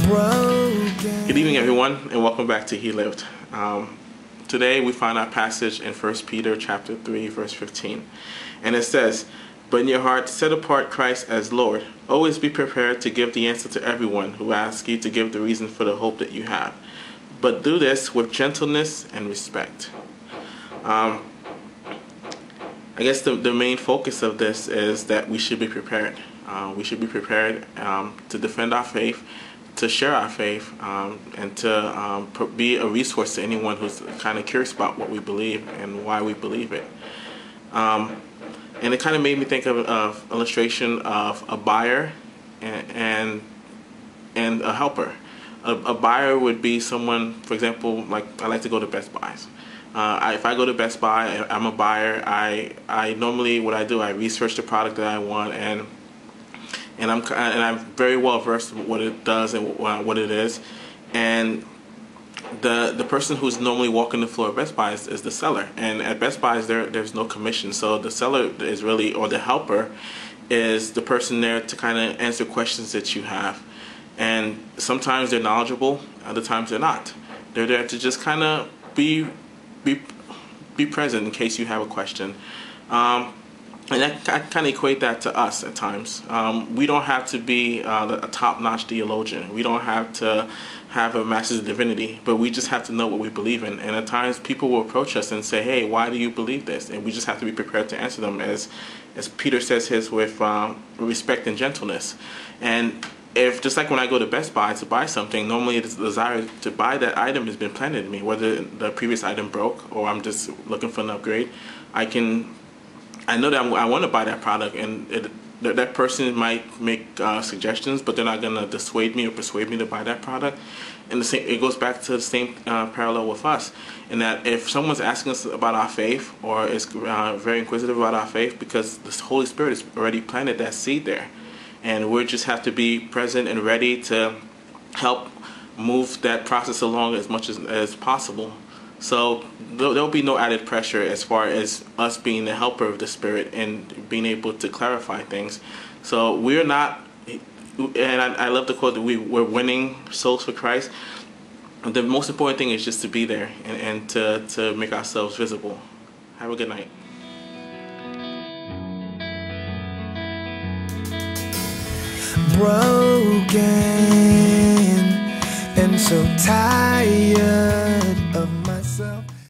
broken. Good evening, everyone, and welcome back to He Lived. Today we find our passage in 1 Peter chapter 3, verse 15. And it says, "But in your heart set apart Christ as Lord. Always be prepared to give the answer to everyone who asks you to give the reason for the hope that you have. But do this with gentleness and respect." I guess the main focus of this is that we should be prepared. We should be prepared to defend our faith, to share our faith, and to be a resource to anyone who's kind of curious about what we believe and why we believe it. And it kind of made me think of illustration of a buyer and a helper. A buyer would be someone, for example, like I like to go to Best Buys. If I go to Best Buy, I'm a buyer. I normally what I do, I research the product that I want, and I'm very well versed in what it does and what it is. And the person who's normally walking the floor at Best Buy is the seller. And at Best Buy, there's no commission, so the seller is really, or the helper is the person there to kind of answer questions that you have. And sometimes they're knowledgeable, other times they're not. They're there to just kind of be present in case you have a question. And I kind of equate that to us at times. We don't have to be a top-notch theologian. We don't have to have a master's of divinity, but we just have to know what we believe in. And at times people will approach us and say, "Hey, why do you believe this?" And we just have to be prepared to answer them, as Peter says his, with respect and gentleness. And if, just like when I go to Best Buy to buy something, normally the desire to buy that item has been planted in me, whether the previous item broke or I'm just looking for an upgrade. I know that I want to buy that product, and that person might make suggestions, but they're not going to dissuade me or persuade me to buy that product. And it goes back to the same parallel with us, in that if someone's asking us about our faith or is very inquisitive about our faith, because the Holy Spirit has already planted that seed there, and we just have to be present and ready to help move that process along as much as possible. So there'll be no added pressure as far as us being the helper of the Spirit and being able to clarify things. So we're not, and I love the quote that we're winning souls for Christ. The most important thing is just to be there and to make ourselves visible. Have a good night. Broken and so tired.